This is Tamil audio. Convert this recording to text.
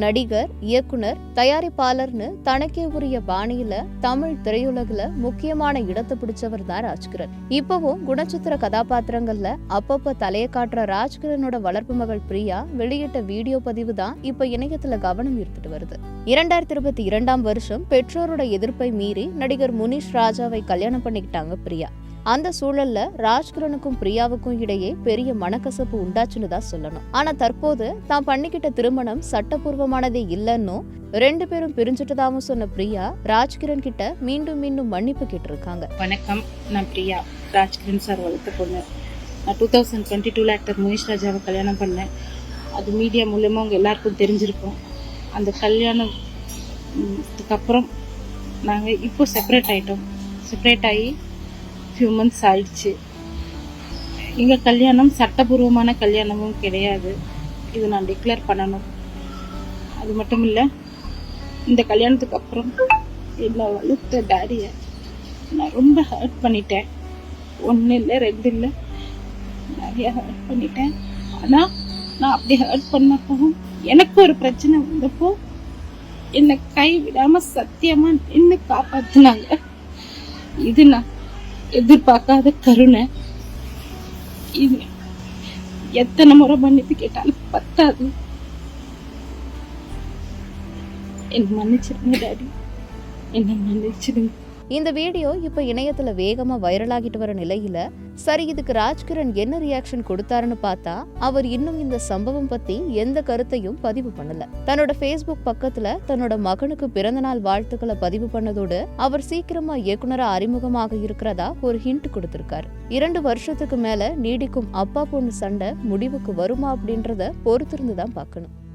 நடிகர், இயக்குனர், தயாரிப்பாளர்னு தனக்கே உரிய பாணியில தமிழ் திரையுலகில முக்கியமான இடத்தை பிடிச்சவர் தான் ராஜ்கிரண். இப்பவும் குணச்சித்திர கதாபாத்திரங்கள்ல அப்பப்ப தலைய காட்டுற ராஜ்கிரனோட வளர்ப்பு மகள் பிரியா வெளியிட்ட வீடியோ பதிவு தான் இப்ப இணையத்துல கவனம் ஈர்த்துட்டு வருது. 2022 வருஷம் பெற்றோரோட எதிர்ப்பை மீறி நடிகர் முனிஷ் ராஜாவை கல்யாணம் பண்ணிக்கிட்டாங்க பிரியா. அந்த சூழல்ல ராஜ்கிரனுக்கும் பிரியாவுக்கும் இடையே பெரிய மனக்கசப்பு உண்டாச்சுன்னு தான் சொல்லணும். ஆனா தற்போது தான் பண்ணிக்கிட்ட திருமணம் சட்டப்பூர்வமானதே இல்லைன்னு 2 பேரும் பிரிஞ்சுட்டதாவும் சொன்ன பிரியா ராஜ்கிரண் கிட்ட மீண்டும் மன்னிப்பு கேட்டிருக்காங்க. வணக்கம், நான் பிரியா, ராஜ்கிரண் சார் வளர்த்த பொண்ணு. நான் 2022 ஆக்டர் முனிஷ் ராஜாவை கல்யாணம் பண்ணேன். அது மீடியா மூலமா உங்க எல்லாருக்கும் தெரிஞ்சிருக்கும். அந்த கல்யாணத்துக்கு அப்புறம் நாங்கள் இப்போ செப்பரேட் ஆகிட்டோம். செப்பரேட் ஆகி ஃபியூ மந்த்ஸ் ஆயிடுச்சு. எங்கள் கல்யாணம் சட்டபூர்வமான கல்யாணமும் கிடையாது. இது நான் டிக்ளேர் பண்ணணும். அது மட்டும் இல்லை, இந்த கல்யாணத்துக்கு அப்புறம் என்னை வளர்த்த டேடியை நான் ரொம்ப ஹர்ட் பண்ணிட்டேன். 1 இல்லை 2 இல்லை, நிறைய ஹர்ட் பண்ணிட்டேன். ஆனால் நான் அப்படி ஹர்ட் பண்ணப்பவும் எனக்கு ஒரு பிரச்சனை வந்தப்போ என்னை கை விடாம சத்தியமா நின்று காப்பாத்தினாங்க. இது நான் எதிர்பார்க்காத கருணை. இது எத்தனை முறை மன்னிப்பு கேட்டாலும் பத்தாது. என்ன மன்னிச்சிருங்க டாடி, என்ன மன்னிச்சிருங்க. இந்த வீடியோ இப்ப இணையத்துல வேகமா வைரலாகிட்டு வர நிலையில சரி, இதுக்கு ராஜ்கிரண் என்ன ரியாக்ஷன் கொடுத்தாருன்னு பார்த்தா அவர் இன்னும் இந்த சம்பவம் பத்தி எந்த கருத்தையும் பதிவு பண்ணல. தன்னோட Facebook பக்கத்துல தன்னோட மகனுக்கு பிறந்தநாள் வாழ்த்துக்களை பதிவு பண்ணதோடு அவர் சீக்கிரமா இயக்குனரா அறிமுகமாக இருக்கிறதா ஒரு ஹிண்ட் கொடுத்திருக்காரு. 2 வருஷத்துக்கு மேல நீடிக்கும் அப்பா பொண்ணு சண்டை முடிவுக்கு வருமா அப்படின்றத பொறுத்திருந்துதான் பார்க்கணும்.